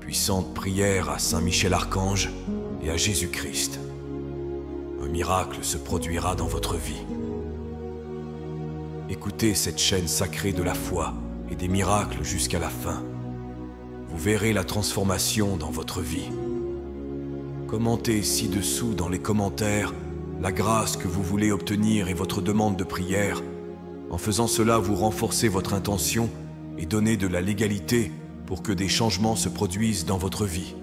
puissante prière à Saint Michel Archange et à Jésus-Christ. Un miracle se produira dans votre vie. Écoutez cette chaîne sacrée de la foi et des miracles jusqu'à la fin. Vous verrez la transformation dans votre vie. Commentez ci-dessous dans les commentaires la grâce que vous voulez obtenir et votre demande de prière. En faisant cela, vous renforcez votre intention et donnez de la légalité pour que des changements se produisent dans votre vie.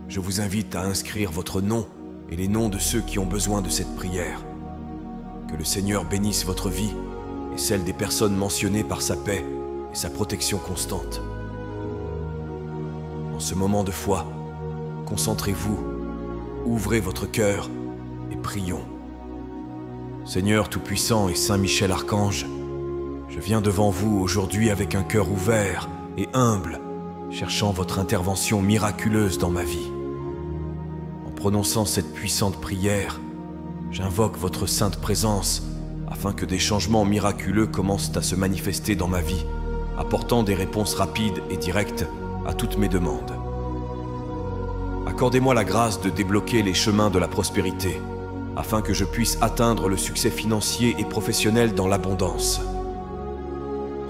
Je vous invite à inscrire votre nom et les noms de ceux qui ont besoin de cette prière. Que le Seigneur bénisse votre vie et celle des personnes mentionnées par sa paix et sa protection constante. En ce moment de foi, concentrez-vous, ouvrez votre cœur et prions. Seigneur Tout-Puissant et Saint Michel Archange, je viens devant vous aujourd'hui avec un cœur ouvert et humble, cherchant votre intervention miraculeuse dans ma vie. En prononçant cette puissante prière, j'invoque votre sainte présence afin que des changements miraculeux commencent à se manifester dans ma vie, apportant des réponses rapides et directes à toutes mes demandes. Accordez-moi la grâce de débloquer les chemins de la prospérité, afin que je puisse atteindre le succès financier et professionnel dans l'abondance.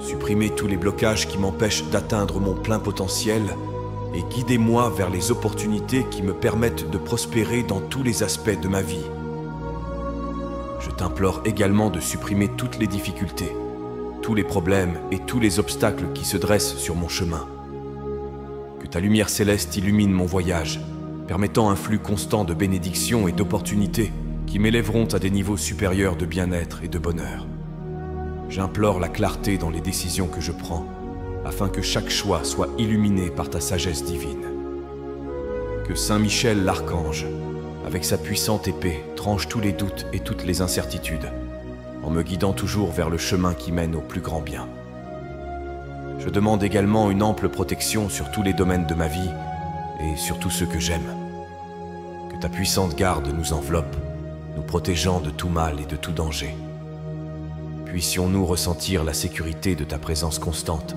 Supprimez tous les blocages qui m'empêchent d'atteindre mon plein potentiel et guidez-moi vers les opportunités qui me permettent de prospérer dans tous les aspects de ma vie. Je t'implore également de supprimer toutes les difficultés, tous les problèmes et tous les obstacles qui se dressent sur mon chemin. Que ta lumière céleste illumine mon voyage, permettant un flux constant de bénédictions et d'opportunités qui m'élèveront à des niveaux supérieurs de bien-être et de bonheur. J'implore la clarté dans les décisions que je prends, afin que chaque choix soit illuminé par ta sagesse divine. Que Saint Michel l'Archange, avec sa puissante épée, tranche tous les doutes et toutes les incertitudes, en me guidant toujours vers le chemin qui mène au plus grand bien. Je demande également une ample protection sur tous les domaines de ma vie et sur tous ceux que j'aime. Que ta puissante garde nous enveloppe, nous protégeant de tout mal et de tout danger. Puissions-nous ressentir la sécurité de ta présence constante,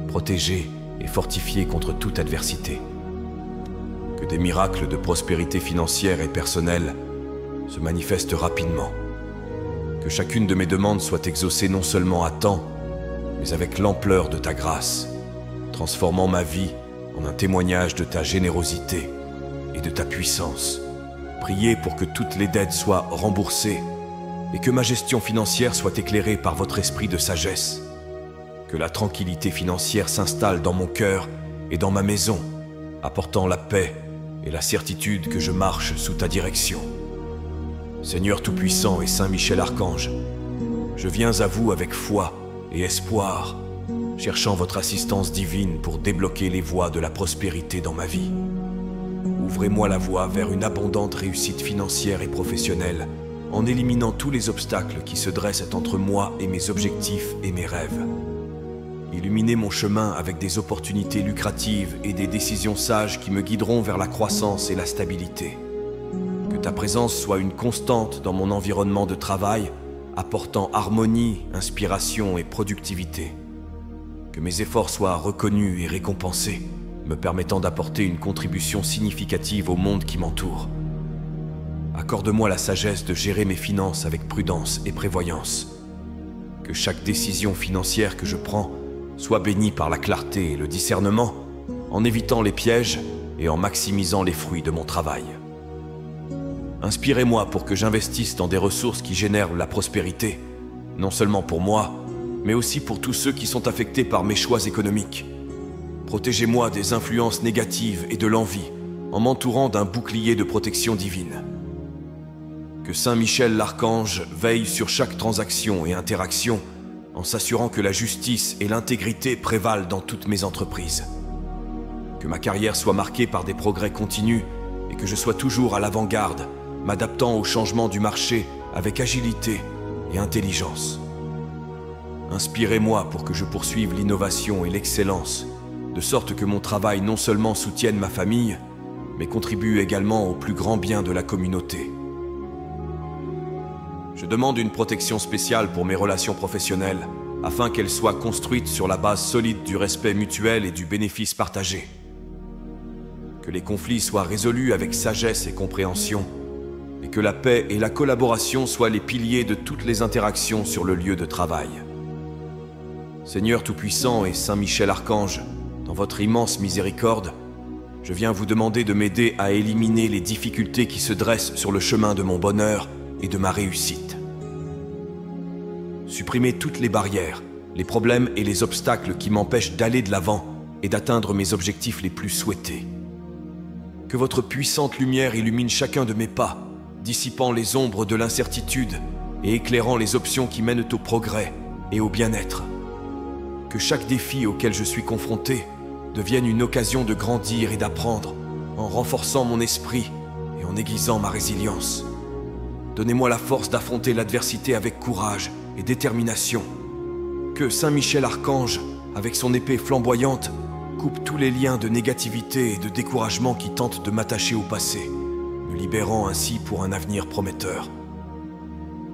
protégée et fortifiée contre toute adversité. Que des miracles de prospérité financière et personnelle se manifestent rapidement. Que chacune de mes demandes soit exaucée non seulement à temps, mais avec l'ampleur de ta grâce, transformant ma vie en un témoignage de ta générosité et de ta puissance. Priez pour que toutes les dettes soient remboursées et que ma gestion financière soit éclairée par votre esprit de sagesse. Que la tranquillité financière s'installe dans mon cœur et dans ma maison, apportant la paix et la certitude que je marche sous ta direction. Seigneur Tout-Puissant et Saint Michel Archange, je viens à vous avec foi et espoir, cherchant votre assistance divine pour débloquer les voies de la prospérité dans ma vie. Ouvrez-moi la voie vers une abondante réussite financière et professionnelle, en éliminant tous les obstacles qui se dressent entre moi et mes objectifs et mes rêves. Illuminez mon chemin avec des opportunités lucratives et des décisions sages qui me guideront vers la croissance et la stabilité. Que ta présence soit une constante dans mon environnement de travail, apportant harmonie, inspiration et productivité. Que mes efforts soient reconnus et récompensés, me permettant d'apporter une contribution significative au monde qui m'entoure. Accorde-moi la sagesse de gérer mes finances avec prudence et prévoyance. Que chaque décision financière que je prends soit bénie par la clarté et le discernement, en évitant les pièges et en maximisant les fruits de mon travail. Inspirez-moi pour que j'investisse dans des ressources qui génèrent la prospérité, non seulement pour moi, mais aussi pour tous ceux qui sont affectés par mes choix économiques. Protégez-moi des influences négatives et de l'envie, en m'entourant d'un bouclier de protection divine. Que Saint Michel l'Archange veille sur chaque transaction et interaction, en s'assurant que la justice et l'intégrité prévalent dans toutes mes entreprises. Que ma carrière soit marquée par des progrès continus et que je sois toujours à l'avant-garde, m'adaptant aux changements du marché avec agilité et intelligence. Inspirez-moi pour que je poursuive l'innovation et l'excellence, de sorte que mon travail non seulement soutienne ma famille, mais contribue également au plus grand bien de la communauté. Je demande une protection spéciale pour mes relations professionnelles, afin qu'elles soient construites sur la base solide du respect mutuel et du bénéfice partagé. Que les conflits soient résolus avec sagesse et compréhension, et que la paix et la collaboration soient les piliers de toutes les interactions sur le lieu de travail. Seigneur Tout-Puissant et Saint Michel Archange, dans votre immense miséricorde, je viens vous demander de m'aider à éliminer les difficultés qui se dressent sur le chemin de mon bonheur et de ma réussite. Supprimez toutes les barrières, les problèmes et les obstacles qui m'empêchent d'aller de l'avant et d'atteindre mes objectifs les plus souhaités. Que votre puissante lumière illumine chacun de mes pas, dissipant les ombres de l'incertitude et éclairant les options qui mènent au progrès et au bien-être. Que chaque défi auquel je suis confronté devienne une occasion de grandir et d'apprendre, en renforçant mon esprit et en aiguisant ma résilience. Donnez-moi la force d'affronter l'adversité avec courage et détermination. Que Saint Michel Archange, avec son épée flamboyante, coupe tous les liens de négativité et de découragement qui tentent de m'attacher au passé, me libérant ainsi pour un avenir prometteur.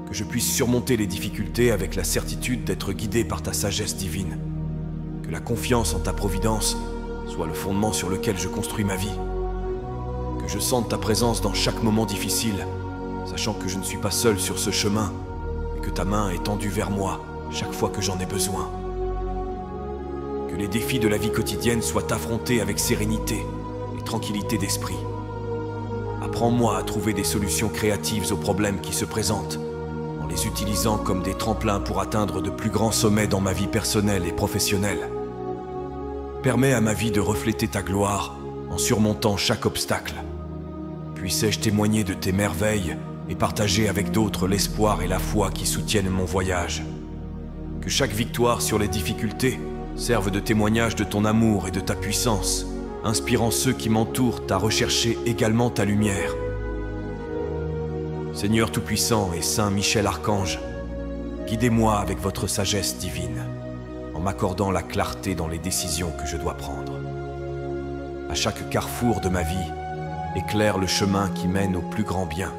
Que je puisse surmonter les difficultés avec la certitude d'être guidé par ta sagesse divine. Que la confiance en ta providence soit le fondement sur lequel je construis ma vie. Que je sente ta présence dans chaque moment difficile, sachant que je ne suis pas seul sur ce chemin, et que ta main est tendue vers moi chaque fois que j'en ai besoin. Que les défis de la vie quotidienne soient affrontés avec sérénité et tranquillité d'esprit. Apprends-moi à trouver des solutions créatives aux problèmes qui se présentent, en les utilisant comme des tremplins pour atteindre de plus grands sommets dans ma vie personnelle et professionnelle. Permets à ma vie de refléter ta gloire en surmontant chaque obstacle. Puissais-je témoigner de tes merveilles et partager avec d'autres l'espoir et la foi qui soutiennent mon voyage. Que chaque victoire sur les difficultés serve de témoignage de ton amour et de ta puissance, inspirant ceux qui m'entourent à rechercher également ta lumière. Seigneur Tout-Puissant et Saint Michel Archange, guidez-moi avec votre sagesse divine, en m'accordant la clarté dans les décisions que je dois prendre. À chaque carrefour de ma vie, éclaire le chemin qui mène au plus grand bien,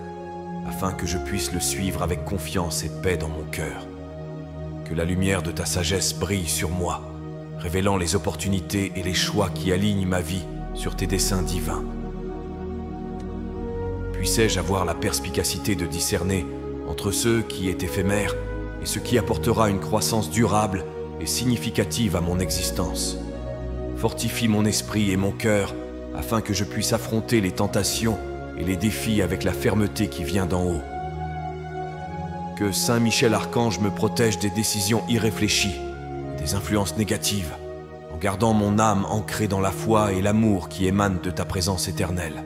afin que je puisse le suivre avec confiance et paix dans mon cœur. Que la lumière de ta sagesse brille sur moi, révélant les opportunités et les choix qui alignent ma vie sur tes desseins divins. Puissais-je avoir la perspicacité de discerner entre ce qui est éphémère et ce qui apportera une croissance durable et significative à mon existence. Fortifie mon esprit et mon cœur afin que je puisse affronter les tentations et les défis avec la fermeté qui vient d'en haut. Que Saint Michel Archange me protège des décisions irréfléchies, des influences négatives, en gardant mon âme ancrée dans la foi et l'amour qui émanent de ta présence éternelle.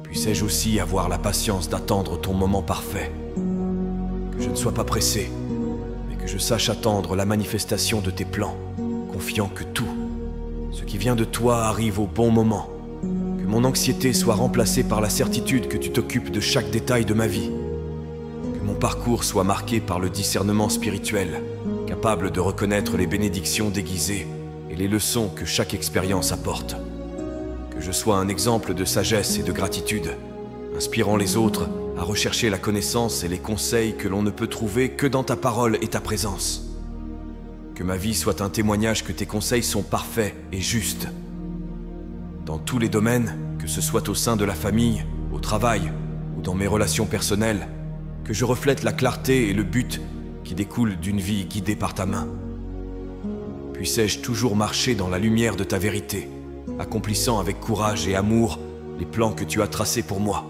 Puissais-je aussi avoir la patience d'attendre ton moment parfait, que je ne sois pas pressé, mais que je sache attendre la manifestation de tes plans, confiant que tout, ce qui vient de toi arrive au bon moment, que mon anxiété soit remplacée par la certitude que tu t'occupes de chaque détail de ma vie, que mon parcours soit marqué par le discernement spirituel, capable de reconnaître les bénédictions déguisées et les leçons que chaque expérience apporte. Que je sois un exemple de sagesse et de gratitude, inspirant les autres à rechercher la connaissance et les conseils que l'on ne peut trouver que dans ta parole et ta présence. Que ma vie soit un témoignage que tes conseils sont parfaits et justes. Dans tous les domaines, que ce soit au sein de la famille, au travail ou dans mes relations personnelles, que je reflète la clarté et le but qui découlent d'une vie guidée par ta main. Puissais-je toujours marcher dans la lumière de ta vérité, accomplissant avec courage et amour les plans que tu as tracés pour moi.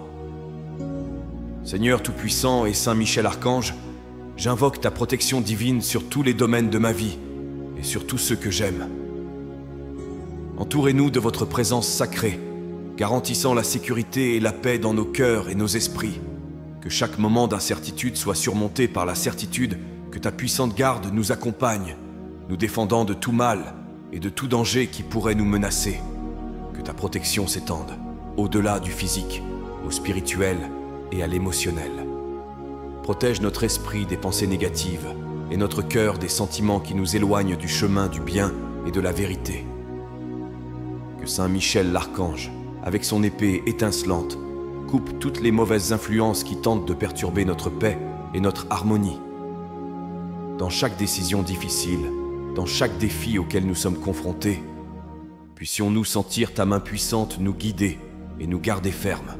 Seigneur Tout-Puissant et Saint Michel Archange, j'invoque ta protection divine sur tous les domaines de ma vie et sur tous ceux que j'aime. Entourez-nous de votre présence sacrée, garantissant la sécurité et la paix dans nos cœurs et nos esprits. Que chaque moment d'incertitude soit surmonté par la certitude que ta puissante garde nous accompagne, nous défendant de tout mal et de tout danger qui pourrait nous menacer. Que ta protection s'étende, au-delà du physique, au spirituel et à l'émotionnel. Protège notre esprit des pensées négatives et notre cœur des sentiments qui nous éloignent du chemin du bien et de la vérité. Que Saint Michel l'Archange, avec son épée étincelante, coupe toutes les mauvaises influences qui tentent de perturber notre paix et notre harmonie. Dans chaque décision difficile, dans chaque défi auquel nous sommes confrontés, puissions-nous sentir ta main puissante nous guider et nous garder fermes.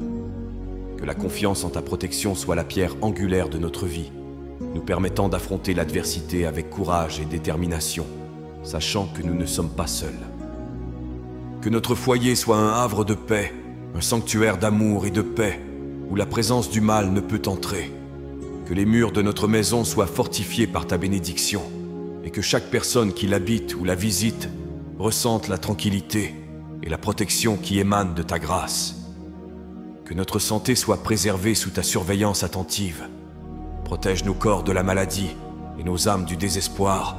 Que la confiance en ta protection soit la pierre angulaire de notre vie, nous permettant d'affronter l'adversité avec courage et détermination, sachant que nous ne sommes pas seuls. Que notre foyer soit un havre de paix, un sanctuaire d'amour et de paix, où la présence du mal ne peut entrer. Que les murs de notre maison soient fortifiés par ta bénédiction, et que chaque personne qui l'habite ou la visite ressente la tranquillité et la protection qui émanent de ta grâce. Que notre santé soit préservée sous ta surveillance attentive. Protège nos corps de la maladie et nos âmes du désespoir,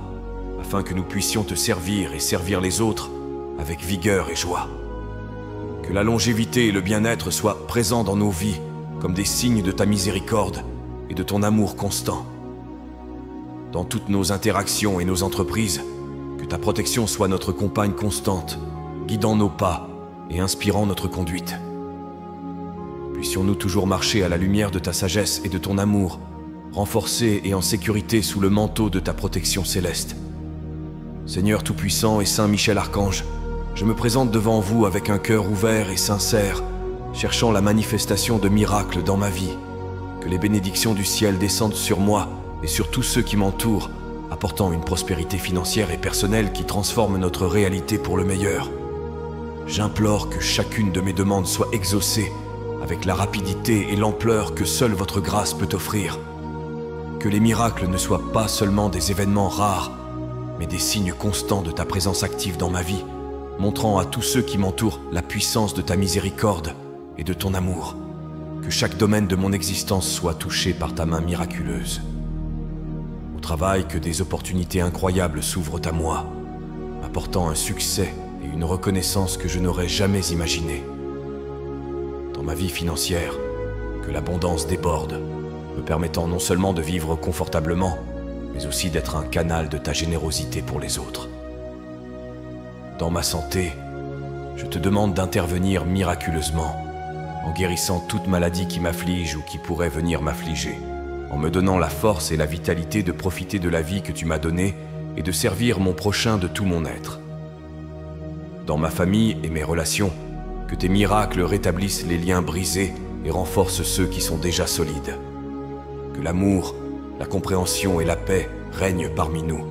afin que nous puissions te servir et servir les autres avec vigueur et joie. Que la longévité et le bien-être soient présents dans nos vies comme des signes de ta miséricorde et de ton amour constant. Dans toutes nos interactions et nos entreprises, que ta protection soit notre compagne constante, guidant nos pas et inspirant notre conduite. Puissions-nous toujours marcher à la lumière de ta sagesse et de ton amour, renforcés et en sécurité sous le manteau de ta protection céleste. Seigneur Tout-Puissant et Saint Michel Archange, je me présente devant vous avec un cœur ouvert et sincère, cherchant la manifestation de miracles dans ma vie. Que les bénédictions du ciel descendent sur moi et sur tous ceux qui m'entourent, apportant une prospérité financière et personnelle qui transforme notre réalité pour le meilleur. J'implore que chacune de mes demandes soit exaucée avec la rapidité et l'ampleur que seule votre grâce peut offrir. Que les miracles ne soient pas seulement des événements rares, mais des signes constants de ta présence active dans ma vie, montrant à tous ceux qui m'entourent la puissance de ta miséricorde et de ton amour. Que chaque domaine de mon existence soit touché par ta main miraculeuse. Au travail, que des opportunités incroyables s'ouvrent à moi, apportant un succès et une reconnaissance que je n'aurais jamais imaginé. Dans ma vie financière, que l'abondance déborde, me permettant non seulement de vivre confortablement, mais aussi d'être un canal de ta générosité pour les autres. Dans ma santé, je te demande d'intervenir miraculeusement, en guérissant toute maladie qui m'afflige ou qui pourrait venir m'affliger, en me donnant la force et la vitalité de profiter de la vie que tu m'as donnée et de servir mon prochain de tout mon être. Dans ma famille et mes relations, que tes miracles rétablissent les liens brisés et renforcent ceux qui sont déjà solides. Que l'amour, la compréhension et la paix règnent parmi nous,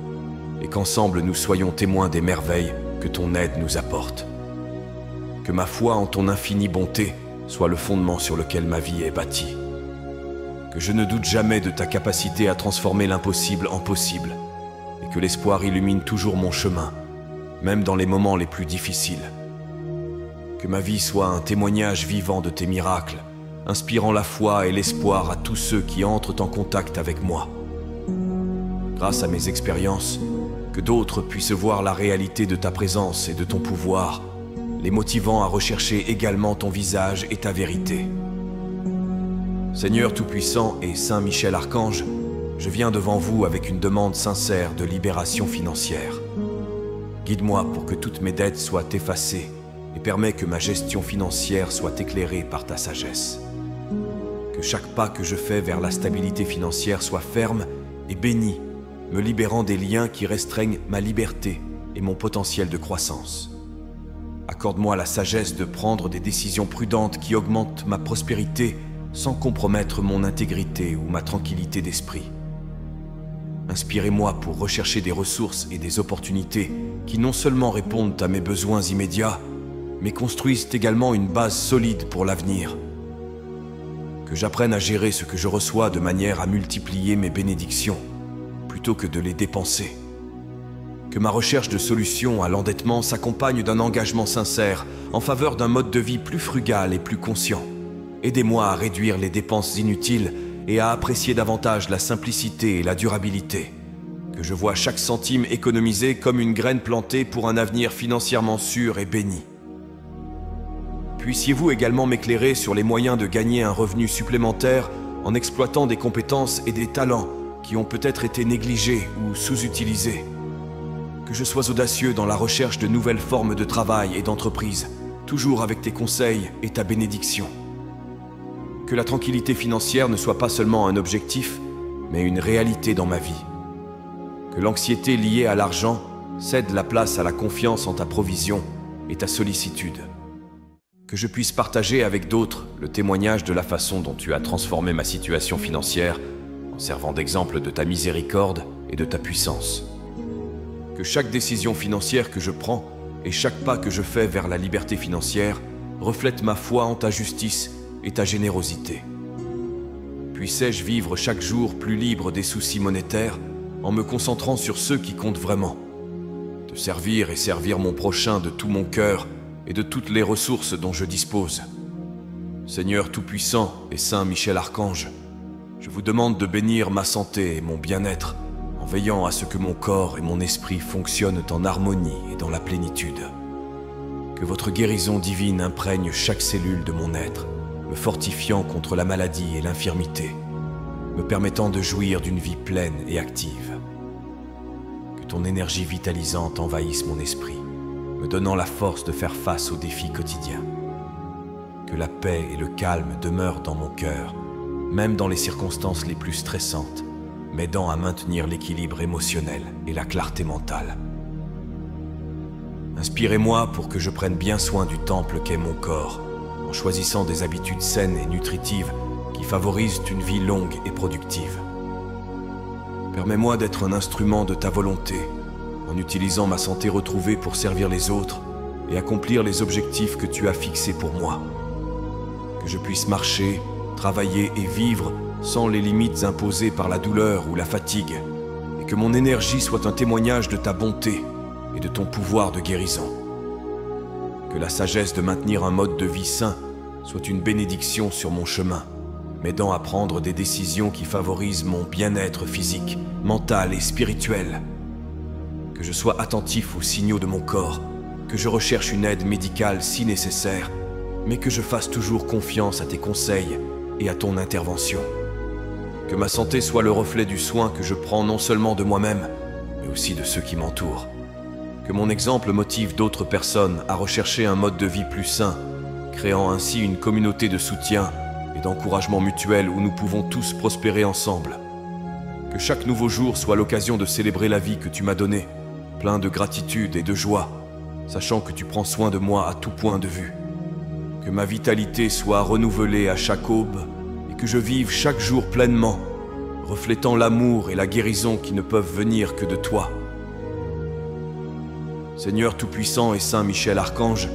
et qu'ensemble nous soyons témoins des merveilles que ton aide nous apporte. Que ma foi en ton infinie bonté soit le fondement sur lequel ma vie est bâtie. Que je ne doute jamais de ta capacité à transformer l'impossible en possible, et que l'espoir illumine toujours mon chemin, même dans les moments les plus difficiles. Que ma vie soit un témoignage vivant de tes miracles, inspirant la foi et l'espoir à tous ceux qui entrent en contact avec moi. Grâce à mes expériences, que d'autres puissent voir la réalité de ta présence et de ton pouvoir, les motivant à rechercher également ton visage et ta vérité. Seigneur Tout-Puissant et Saint Michel Archange, je viens devant vous avec une demande sincère de libération financière. Guide-moi pour que toutes mes dettes soient effacées et permets que ma gestion financière soit éclairée par ta sagesse. Que chaque pas que je fais vers la stabilité financière soit ferme et béni, me libérant des liens qui restreignent ma liberté et mon potentiel de croissance. Accorde-moi la sagesse de prendre des décisions prudentes qui augmentent ma prospérité sans compromettre mon intégrité ou ma tranquillité d'esprit. Inspirez-moi pour rechercher des ressources et des opportunités qui non seulement répondent à mes besoins immédiats, mais construisent également une base solide pour l'avenir. Que j'apprenne à gérer ce que je reçois de manière à multiplier mes bénédictions, plutôt que de les dépenser. Que ma recherche de solutions à l'endettement s'accompagne d'un engagement sincère en faveur d'un mode de vie plus frugal et plus conscient. Aidez-moi à réduire les dépenses inutiles et à apprécier davantage la simplicité et la durabilité. Que je vois chaque centime économisé comme une graine plantée pour un avenir financièrement sûr et béni. Puissiez-vous également m'éclairer sur les moyens de gagner un revenu supplémentaire en exploitant des compétences et des talents qui ont peut-être été négligés ou sous-utilisés. Que je sois audacieux dans la recherche de nouvelles formes de travail et d'entreprise, toujours avec tes conseils et ta bénédiction. Que la tranquillité financière ne soit pas seulement un objectif, mais une réalité dans ma vie. Que l'anxiété liée à l'argent cède la place à la confiance en ta provision et ta sollicitude. Que je puisse partager avec d'autres le témoignage de la façon dont tu as transformé ma situation financière en servant d'exemple de ta miséricorde et de ta puissance. Que chaque décision financière que je prends et chaque pas que je fais vers la liberté financière reflète ma foi en ta justice et ta générosité. Puissais-je vivre chaque jour plus libre des soucis monétaires en me concentrant sur ceux qui comptent vraiment. Te servir et servir mon prochain de tout mon cœur et de toutes les ressources dont je dispose. Seigneur Tout-Puissant et Saint Michel Archange, je vous demande de bénir ma santé et mon bien-être en veillant à ce que mon corps et mon esprit fonctionnent en harmonie et dans la plénitude. Que votre guérison divine imprègne chaque cellule de mon être, me fortifiant contre la maladie et l'infirmité, me permettant de jouir d'une vie pleine et active. Que ton énergie vitalisante envahisse mon esprit, me donnant la force de faire face aux défis quotidiens. Que la paix et le calme demeurent dans mon cœur, même dans les circonstances les plus stressantes, m'aidant à maintenir l'équilibre émotionnel et la clarté mentale. Inspirez-moi pour que je prenne bien soin du temple qu'est mon corps, en choisissant des habitudes saines et nutritives qui favorisent une vie longue et productive. Permets-moi d'être un instrument de ta volonté, en utilisant ma santé retrouvée pour servir les autres et accomplir les objectifs que tu as fixés pour moi. Que je puisse marcher, travailler et vivre sans les limites imposées par la douleur ou la fatigue, et que mon énergie soit un témoignage de ta bonté et de ton pouvoir de guérison. Que la sagesse de maintenir un mode de vie sain soit une bénédiction sur mon chemin, m'aidant à prendre des décisions qui favorisent mon bien-être physique, mental et spirituel. Que je sois attentif aux signaux de mon corps, que je recherche une aide médicale si nécessaire, mais que je fasse toujours confiance à tes conseils et à ton intervention. Que ma santé soit le reflet du soin que je prends non seulement de moi-même, mais aussi de ceux qui m'entourent. Que mon exemple motive d'autres personnes à rechercher un mode de vie plus sain, créant ainsi une communauté de soutien et d'encouragement mutuel où nous pouvons tous prospérer ensemble. Que chaque nouveau jour soit l'occasion de célébrer la vie que tu m'as donnée, plein de gratitude et de joie, sachant que tu prends soin de moi à tout point de vue. Que ma vitalité soit renouvelée à chaque aube et que je vive chaque jour pleinement, reflétant l'amour et la guérison qui ne peuvent venir que de toi. Seigneur Tout-Puissant et Saint Michel Archange,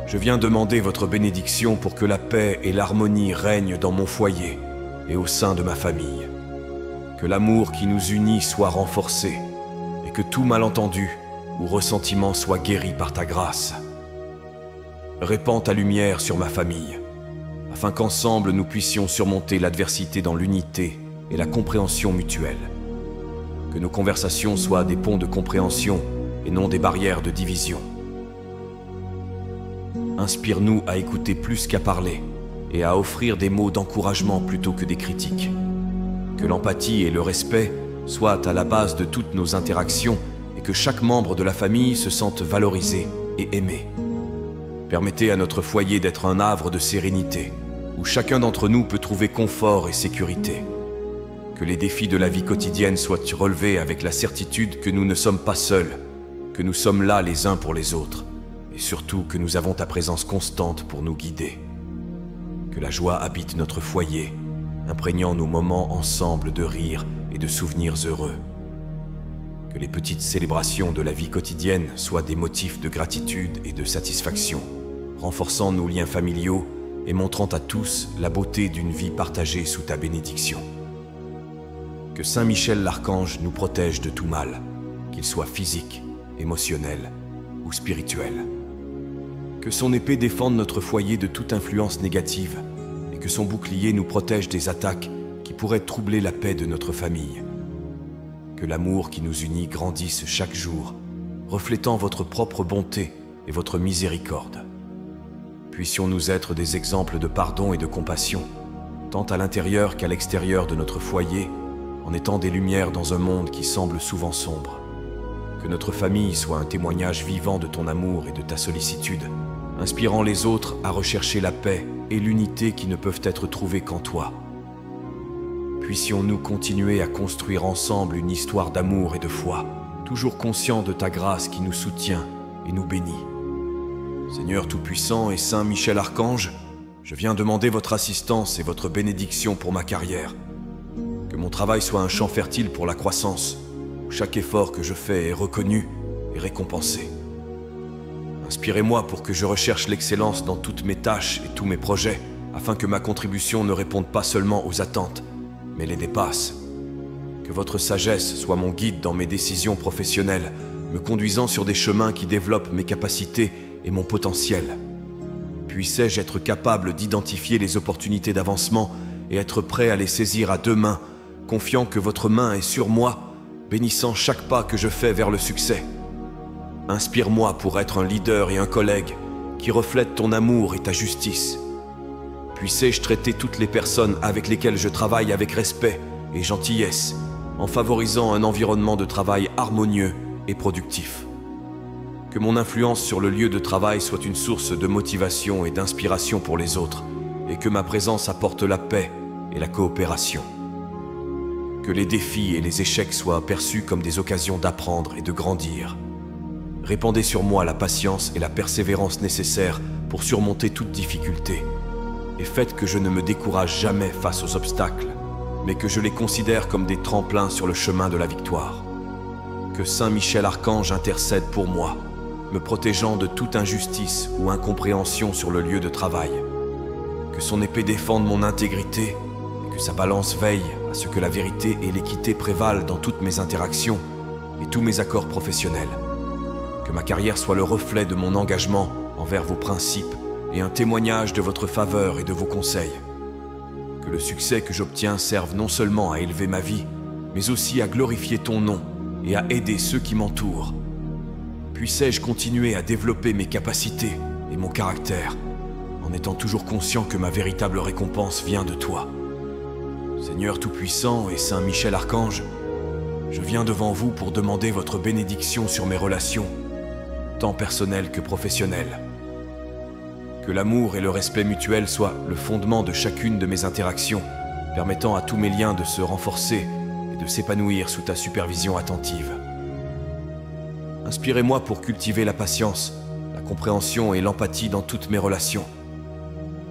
je viens demander votre bénédiction pour que la paix et l'harmonie règnent dans mon foyer et au sein de ma famille. Que l'amour qui nous unit soit renforcé et que tout malentendu ou ressentiment soit guéri par ta grâce. Répands ta lumière sur ma famille, afin qu'ensemble nous puissions surmonter l'adversité dans l'unité et la compréhension mutuelle. Que nos conversations soient des ponts de compréhension et non des barrières de division. Inspire-nous à écouter plus qu'à parler et à offrir des mots d'encouragement plutôt que des critiques. Que l'empathie et le respect soient à la base de toutes nos interactions et que chaque membre de la famille se sente valorisé et aimé. Permettez à notre foyer d'être un havre de sérénité, où chacun d'entre nous peut trouver confort et sécurité. Que les défis de la vie quotidienne soient relevés avec la certitude que nous ne sommes pas seuls, que nous sommes là les uns pour les autres, et surtout que nous avons ta présence constante pour nous guider. Que la joie habite notre foyer, imprégnant nos moments ensemble de rire et de souvenirs heureux. Que les petites célébrations de la vie quotidienne soient des motifs de gratitude et de satisfaction, renforçant nos liens familiaux et montrant à tous la beauté d'une vie partagée sous ta bénédiction. Que Saint Michel l'Archange nous protège de tout mal, qu'il soit physique, émotionnel ou spirituel. Que son épée défende notre foyer de toute influence négative et que son bouclier nous protège des attaques qui pourraient troubler la paix de notre famille. Que l'amour qui nous unit grandisse chaque jour, reflétant votre propre bonté et votre miséricorde. Puissions-nous être des exemples de pardon et de compassion, tant à l'intérieur qu'à l'extérieur de notre foyer, en étant des lumières dans un monde qui semble souvent sombre. Que notre famille soit un témoignage vivant de ton amour et de ta sollicitude, inspirant les autres à rechercher la paix et l'unité qui ne peuvent être trouvées qu'en toi. Puissions-nous continuer à construire ensemble une histoire d'amour et de foi, toujours conscients de ta grâce qui nous soutient et nous bénit. Seigneur Tout-Puissant et Saint Michel Archange, je viens demander votre assistance et votre bénédiction pour ma carrière. Que mon travail soit un champ fertile pour la croissance, où chaque effort que je fais est reconnu et récompensé. Inspirez-moi pour que je recherche l'excellence dans toutes mes tâches et tous mes projets, afin que ma contribution ne réponde pas seulement aux attentes, mais les dépasse. Que votre sagesse soit mon guide dans mes décisions professionnelles, me conduisant sur des chemins qui développent mes capacités et mon potentiel. Puissais-je être capable d'identifier les opportunités d'avancement et être prêt à les saisir à deux mains, confiant que votre main est sur moi, bénissant chaque pas que je fais vers le succès. Inspire-moi pour être un leader et un collègue qui reflète ton amour et ta justice. Puissais-je traiter toutes les personnes avec lesquelles je travaille avec respect et gentillesse, en favorisant un environnement de travail harmonieux et productif. Que mon influence sur le lieu de travail soit une source de motivation et d'inspiration pour les autres, et que ma présence apporte la paix et la coopération. Que les défis et les échecs soient perçus comme des occasions d'apprendre et de grandir. Répandez sur moi la patience et la persévérance nécessaires pour surmonter toute difficulté, et faites que je ne me décourage jamais face aux obstacles, mais que je les considère comme des tremplins sur le chemin de la victoire. Que Saint Michel Archange intercède pour moi, me protégeant de toute injustice ou incompréhension sur le lieu de travail. Que son épée défende mon intégrité et que sa balance veille à ce que la vérité et l'équité prévalent dans toutes mes interactions et tous mes accords professionnels. Que ma carrière soit le reflet de mon engagement envers vos principes et un témoignage de votre faveur et de vos conseils. Que le succès que j'obtiens serve non seulement à élever ma vie, mais aussi à glorifier ton nom et à aider ceux qui m'entourent. Puissais-je continuer à développer mes capacités et mon caractère, en étant toujours conscient que ma véritable récompense vient de toi. Seigneur Tout-Puissant et Saint Michel Archange, je viens devant vous pour demander votre bénédiction sur mes relations, tant personnelles que professionnelles. Que l'amour et le respect mutuel soient le fondement de chacune de mes interactions, permettant à tous mes liens de se renforcer et de s'épanouir sous ta supervision attentive. Inspirez-moi pour cultiver la patience, la compréhension et l'empathie dans toutes mes relations.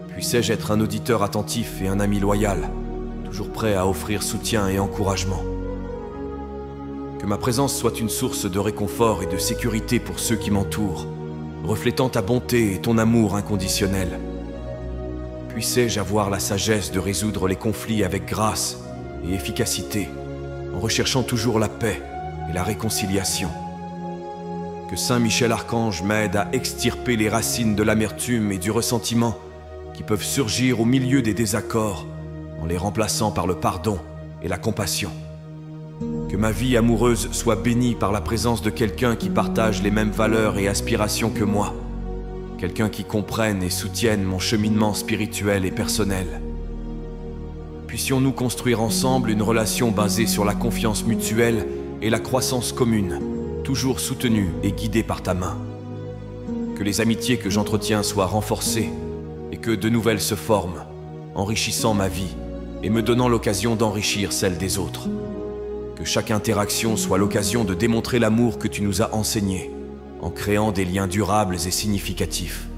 Puissais-je être un auditeur attentif et un ami loyal, toujours prêt à offrir soutien et encouragement. Que ma présence soit une source de réconfort et de sécurité pour ceux qui m'entourent, reflétant ta bonté et ton amour inconditionnel. Puissais-je avoir la sagesse de résoudre les conflits avec grâce et efficacité, en recherchant toujours la paix et la réconciliation. Que Saint Michel Archange m'aide à extirper les racines de l'amertume et du ressentiment qui peuvent surgir au milieu des désaccords, en les remplaçant par le pardon et la compassion. Que ma vie amoureuse soit bénie par la présence de quelqu'un qui partage les mêmes valeurs et aspirations que moi, quelqu'un qui comprenne et soutienne mon cheminement spirituel et personnel. Puissions-nous construire ensemble une relation basée sur la confiance mutuelle et la croissance commune, toujours soutenue et guidée par ta main. Que les amitiés que j'entretiens soient renforcées et que de nouvelles se forment, enrichissant ma vie et me donnant l'occasion d'enrichir celle des autres. Que chaque interaction soit l'occasion de démontrer l'amour que tu nous as enseigné, en créant des liens durables et significatifs.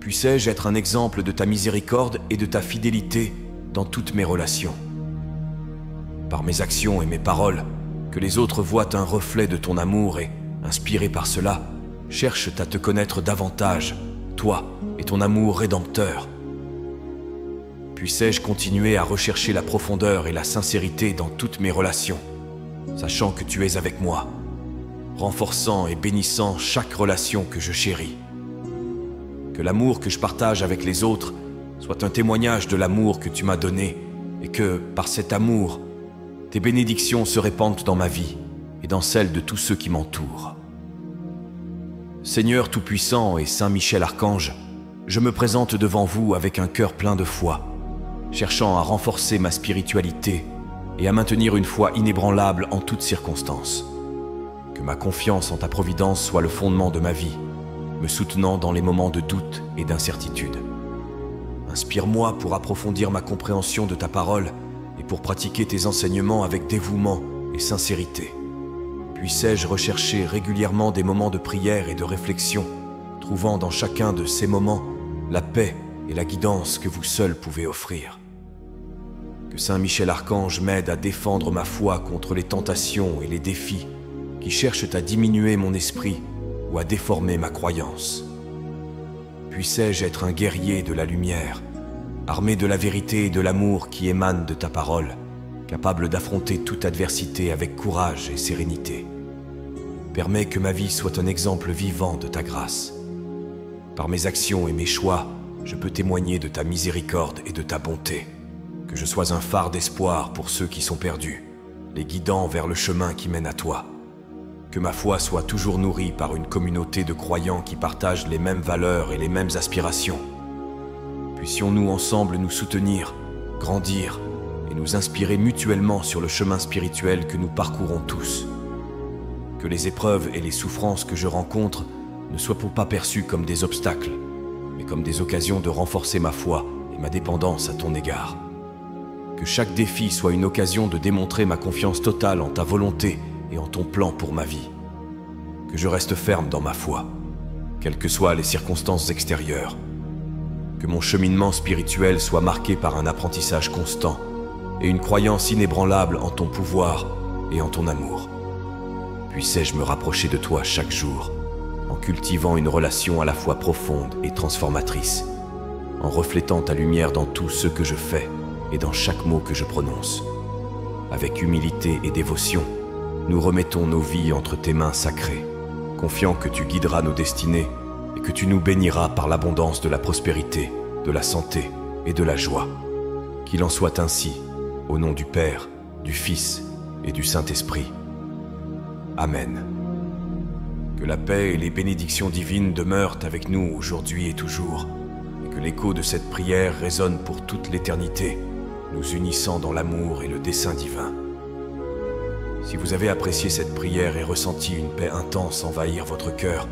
Puissais-je être un exemple de ta miséricorde et de ta fidélité dans toutes mes relations. Par mes actions et mes paroles, que les autres voient un reflet de ton amour et, inspirés par cela, cherchent à te connaître davantage, toi et ton amour rédempteur. Puissais-je continuer à rechercher la profondeur et la sincérité dans toutes mes relations, sachant que tu es avec moi, renforçant et bénissant chaque relation que je chéris. Que l'amour que je partage avec les autres soit un témoignage de l'amour que tu m'as donné et que, par cet amour, tes bénédictions se répandent dans ma vie et dans celle de tous ceux qui m'entourent. Seigneur Tout-Puissant et Saint Michel Archange, je me présente devant vous avec un cœur plein de foi, cherchant à renforcer ma spiritualité et à maintenir une foi inébranlable en toutes circonstances. Que ma confiance en ta providence soit le fondement de ma vie, me soutenant dans les moments de doute et d'incertitude. Inspire-moi pour approfondir ma compréhension de ta parole et pour pratiquer tes enseignements avec dévouement et sincérité. Puissais-je rechercher régulièrement des moments de prière et de réflexion, trouvant dans chacun de ces moments la paix et la guidance que vous seuls pouvez offrir. Que Saint Michel Archange m'aide à défendre ma foi contre les tentations et les défis qui cherchent à diminuer mon esprit ou à déformer ma croyance. Puissais-je être un guerrier de la lumière, armé de la vérité et de l'amour qui émanent de ta parole, capable d'affronter toute adversité avec courage et sérénité. Permets que ma vie soit un exemple vivant de ta grâce. Par mes actions et mes choix, je peux témoigner de ta miséricorde et de ta bonté. Que je sois un phare d'espoir pour ceux qui sont perdus, les guidant vers le chemin qui mène à toi. Que ma foi soit toujours nourrie par une communauté de croyants qui partagent les mêmes valeurs et les mêmes aspirations. Puissions-nous ensemble nous soutenir, grandir et nous inspirer mutuellement sur le chemin spirituel que nous parcourons tous. Que les épreuves et les souffrances que je rencontre ne soient pas perçues comme des obstacles, mais comme des occasions de renforcer ma foi et ma dépendance à ton égard. Que chaque défi soit une occasion de démontrer ma confiance totale en ta volonté et en ton plan pour ma vie. Que je reste ferme dans ma foi, quelles que soient les circonstances extérieures. Que mon cheminement spirituel soit marqué par un apprentissage constant et une croyance inébranlable en ton pouvoir et en ton amour. Puissais-je me rapprocher de toi chaque jour, en cultivant une relation à la fois profonde et transformatrice, en reflétant ta lumière dans tout ce que je fais et dans chaque mot que je prononce. Avec humilité et dévotion, nous remettons nos vies entre tes mains sacrées, confiant que tu guideras nos destinées et que tu nous béniras par l'abondance de la prospérité, de la santé et de la joie. Qu'il en soit ainsi, au nom du Père, du Fils et du Saint-Esprit. Amen. Que la paix et les bénédictions divines demeurent avec nous aujourd'hui et toujours, et que l'écho de cette prière résonne pour toute l'éternité, nous unissant dans l'amour et le dessein divin. Si vous avez apprécié cette prière et ressenti une paix intense envahir votre cœur,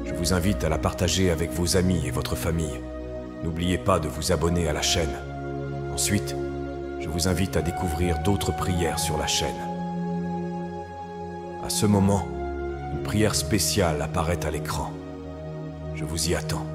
je vous invite à la partager avec vos amis et votre famille. N'oubliez pas de vous abonner à la chaîne. Ensuite, je vous invite à découvrir d'autres prières sur la chaîne. À ce moment, une prière spéciale apparaît à l'écran. Je vous y attends.